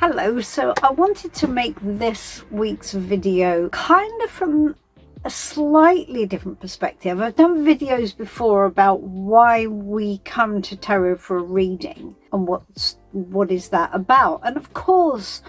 Hello, so I wanted to make this week's video kind of from a slightly different perspective. I've done videos before about why we come to tarot for a reading and what is that about. And of course,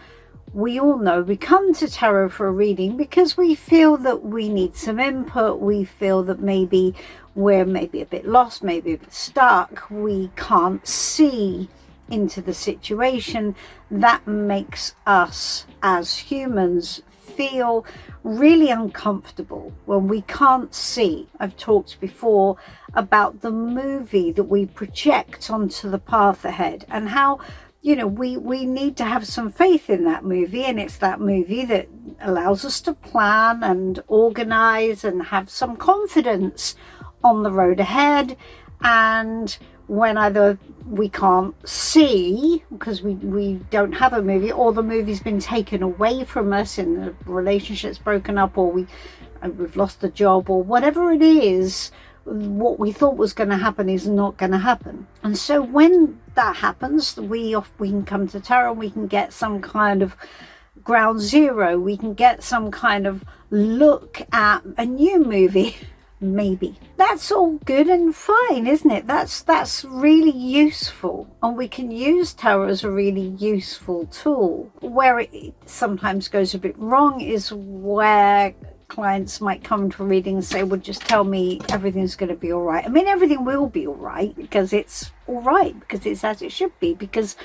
we all know we come to tarot for a reading because we feel that we need some input. We feel that maybe we're a bit lost, maybe a bit stuck. We can't see into the situation. That makes us as humans feel really uncomfortable when we can't see. I've talked before about the movie that we project onto the path ahead and how, you know, we need to have some faith in that movie, and it's that movie that allows us to plan and organize and have some confidence on the road ahead. And when either we can't see because we don't have a movie, or the movie's been taken away from us and the relationship's broken up, or we've lost the job, or whatever it is, what we thought was going to happen is not going to happen. And so when that happens, we can come to tarot and we can get some kind of ground zero. We can get some kind of look at a new movie. Maybe that's all good and fine, isn't it? That's really useful, and we can use tarot as a really useful tool. Where it sometimes goes a bit wrong is where clients might come to a reading and say, well, just tell me everything's going to be all right. I mean, everything will be all right because it's all right, because it's as it should be, because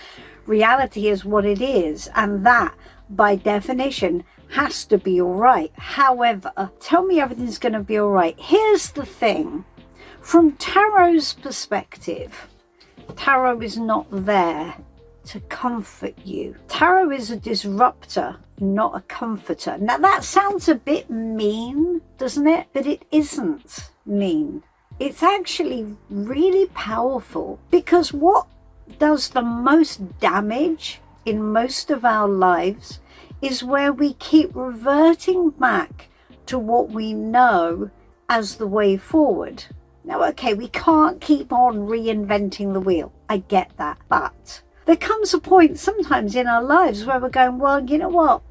reality is what it is, and that by definition has to be all right. However, tell me everything's going to be all right. Here's the thing. From tarot's perspective, tarot is not there to comfort you. Tarot is a disruptor, not a comforter. Now that sounds a bit mean, doesn't it? But it isn't mean. It's actually really powerful, because what does the most damage in most of our lives is where we keep reverting back to what we know as the way forward. Now, okay, we can't keep on reinventing the wheel. I get that. But there comes a point sometimes in our lives where we're going, well, you know what?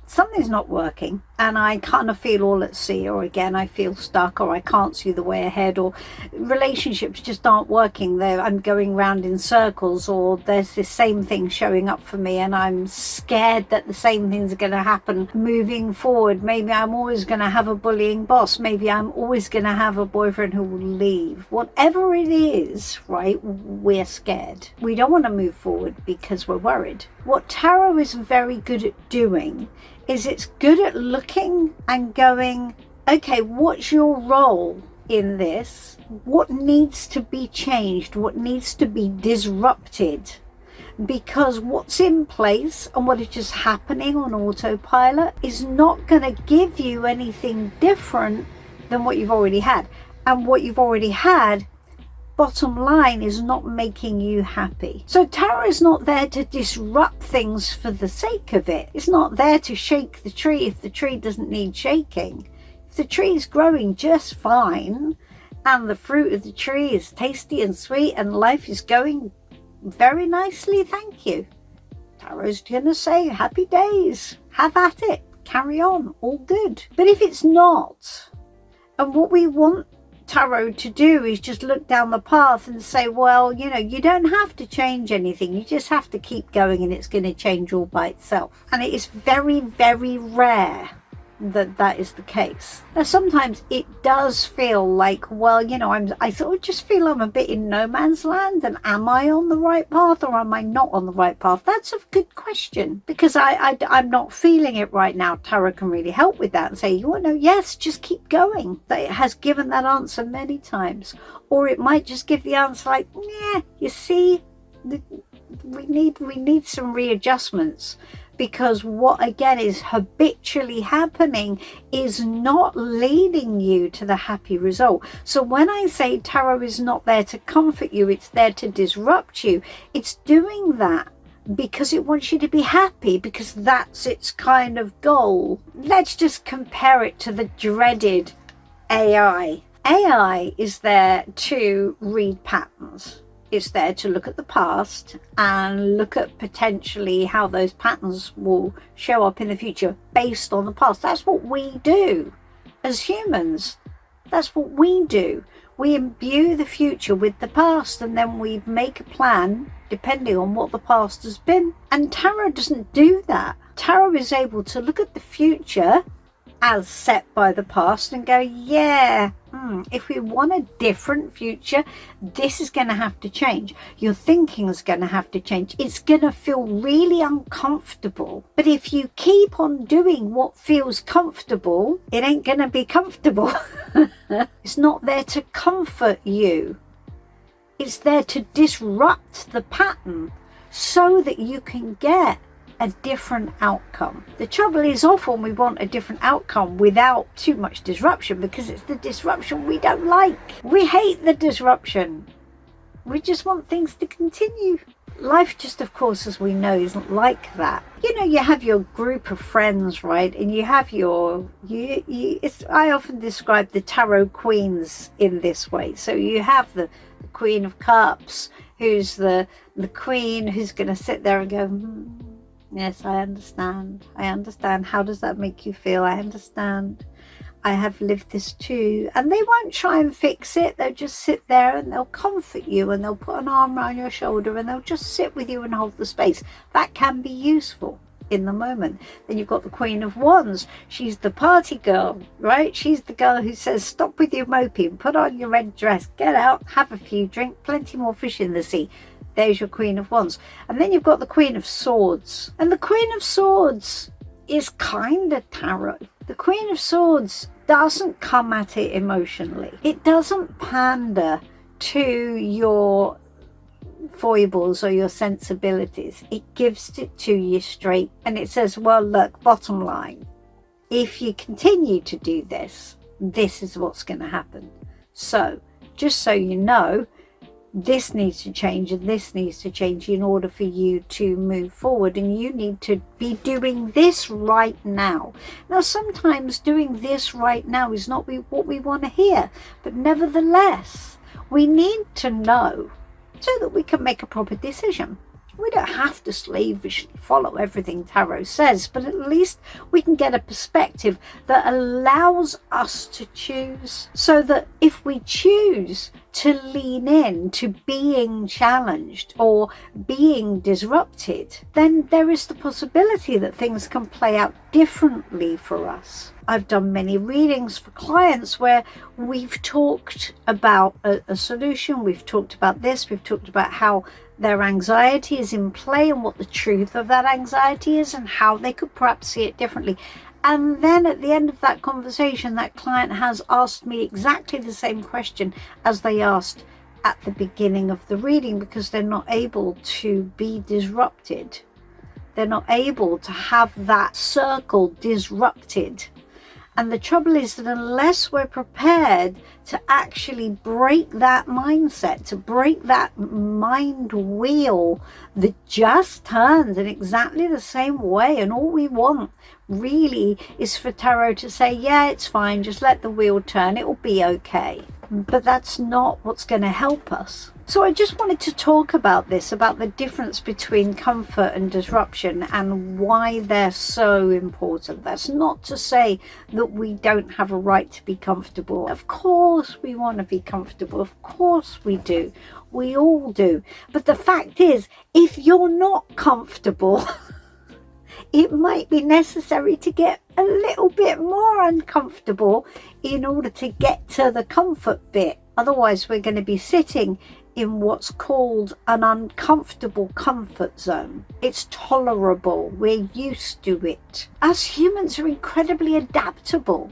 Something's not working, and I kind of feel all at sea, or again, I feel stuck, or I can't see the way ahead, or relationships just aren't working. I'm going round in circles, or there's this same thing showing up for me and I'm scared that the same things are going to happen moving forward. Maybe I'm always going to have a bullying boss. Maybe I'm always going to have a boyfriend who will leave. Whatever it is, right, we're scared. We don't want to move forward because we're worried. What tarot is very good at doing is it's good at looking and going, okay, what's your role in this? What needs to be changed? What needs to be disrupted? Because what's in place and what is just happening on autopilot is not going to give you anything different than what you've already had. And what you've already had, bottom line, is not making you happy. So tarot is not there to disrupt things for the sake of it. It's not there to shake the tree if the tree doesn't need shaking. If the tree is growing just fine and the fruit of the tree is tasty and sweet and life is going very nicely, thank you. Tarot's gonna say happy days, have at it, carry on, all good. But if it's not, and what we want tarot to do is just look down the path and say, well, you know, you don't have to change anything, you just have to keep going and it's going to change all by itself. And it is very, very rare that is the case. Now sometimes it does feel like, well, you know, I sort of just feel I'm a bit in no man's land, and am I on the right path or am I not on the right path? That's a good question, because I'm not feeling it right now. Tarot can really help with that and say, you know, yes, just keep going. That it has given that answer many times. Or it might just give the answer like, yeah, you see, we need some readjustments. Because what again is habitually happening is not leading you to the happy result. So when I say tarot is not there to comfort you, it's there to disrupt you. It's doing that because it wants you to be happy, because that's its kind of goal. Let's just compare it to the dreaded AI. AI is there to read patterns. It's there to look at the past and look at potentially how those patterns will show up in the future based on the past. That's what we do as humans. That's what we do. We imbue the future with the past, and then we make a plan depending on what the past has been. And tarot doesn't do that. Tarot is able to look at the future as set by the past and go, yeah, if we want a different future, this is going to have to change. Your thinking is going to have to change. It's going to feel really uncomfortable. But if you keep on doing what feels comfortable, it ain't going to be comfortable. It's not there to comfort you. It's there to disrupt the pattern so that you can get a different outcome. The trouble is, often we want a different outcome without too much disruption, because it's the disruption we don't like. We hate the disruption. We just want things to continue. Life just, of course, as we know, isn't like that. You know, you have your group of friends, right? And you have your, I often describe the tarot queens in this way. So you have the Queen of Cups, who's the queen who's going to sit there and go, yes, I understand. I understand. How does that make you feel? I understand. I have lived this too. And they won't try and fix it. They'll just sit there and they'll comfort you, and they'll put an arm around your shoulder, and they'll just sit with you and hold the space. That can be useful in the moment. Then you've got the Queen of Wands. She's the party girl, right? She's the girl who says, stop with your moping, put on your red dress, get out, have a few, drink plenty more fish in the sea. There's your Queen of Wands. And then you've got the Queen of Swords. And the Queen of Swords is kind of tarot. The Queen of Swords doesn't come at it emotionally. It doesn't pander to your foibles or your sensibilities. It gives it to you straight. And it says, well, look, bottom line, if you continue to do this, this is what's going to happen. So just so you know, this needs to change and this needs to change in order for you to move forward, and you need to be doing this right now. Now, sometimes doing this right now is not what we want to hear, but nevertheless, we need to know so that we can make a proper decision. We don't have to slavishly follow everything tarot says, but at least we can get a perspective that allows us to choose, so that if we choose to lean in to being challenged or being disrupted, then there is the possibility that things can play out differently for us. I've done many readings for clients where we've talked about a solution, we've talked about this, we've talked about how their anxiety is in play and what the truth of that anxiety is and how they could perhaps see it differently. And then at the end of that conversation, that client has asked me exactly the same question as they asked at the beginning of the reading, because they're not able to be disrupted. They're not able to have that circle disrupted. And the trouble is that unless we're prepared to actually break that mindset, to break that mind wheel that just turns in exactly the same way, and all we want really is for tarot to say, yeah, it's fine, just let the wheel turn, it will be okay. But that's not what's going to help us. So I just wanted to talk about this, about the difference between comfort and disruption and why they're so important. That's not to say that we don't have a right to be comfortable. Of course we want to be comfortable. Of course we do. We all do. But the fact is, if you're not comfortable, it might be necessary to get a little bit more uncomfortable in order to get to the comfort bit. Otherwise, we're going to be sitting in what's called an uncomfortable comfort zone. It's tolerable. We're used to it. Us humans are incredibly adaptable,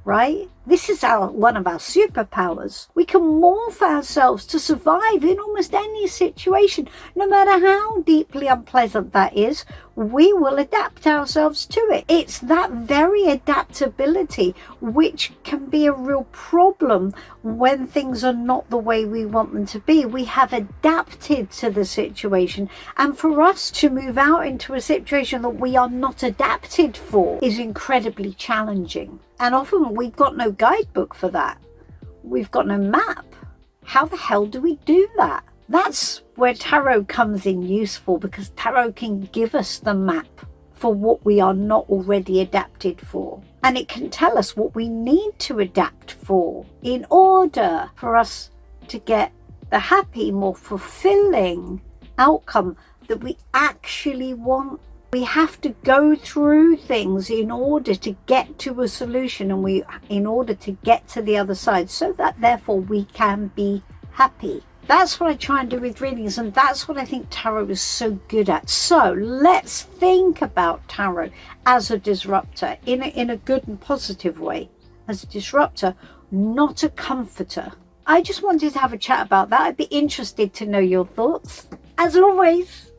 right? This is one of our superpowers. We can morph ourselves to survive in almost any situation. No matter how deeply unpleasant that is, we will adapt ourselves to it. It's that very adaptability which can be a real problem when things are not the way we want them to be. We have adapted to the situation, and for us to move out into a situation that we are not adapted for is incredibly challenging. And often we've got no guidebook for that. We've got no map. How the hell do we do that? That's where tarot comes in useful, because tarot can give us the map for what we are not already adapted for. And it can tell us what we need to adapt for in order for us to get the happy, more fulfilling outcome that we actually want. We have to go through things in order to get to a solution, and in order to get to the other side, so that therefore we can be happy. That's what I try and do with readings, and that's what I think tarot is so good at. So let's think about tarot as a disruptor in a good and positive way, as a disruptor, not a comforter. I just wanted to have a chat about that. I'd be interested to know your thoughts. As always,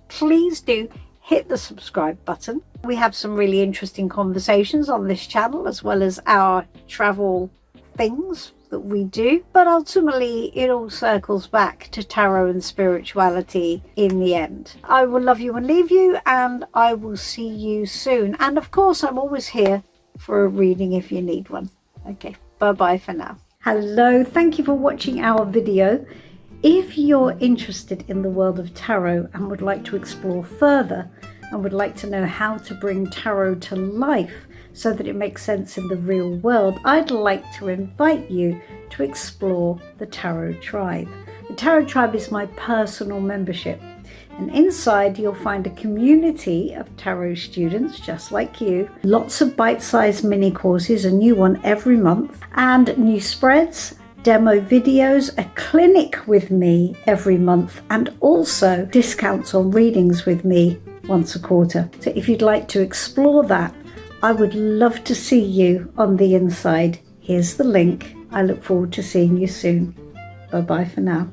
please do hit the subscribe button. We have some really interesting conversations on this channel, as well as our travel things that we do, but ultimately it all circles back to tarot and spirituality in the end. I will love you and leave you, and I will see you soon. And of course, I'm always here for a reading if you need one. Okay, bye bye for now. Hello, thank you for watching our video. If you're interested in the world of tarot and would like to explore further, and would like to know how to bring tarot to life so that it makes sense in the real world, I'd like to invite you to explore the Tarot Tribe. The Tarot Tribe is my personal membership, and inside you'll find a community of tarot students just like you, lots of bite-sized mini courses, a new one every month, and new spreads, demo videos, a clinic with me every month, and also discounts on readings with me once a quarter. So if you'd like to explore that, I would love to see you on the inside. Here's the link. I look forward to seeing you soon. Bye bye for now.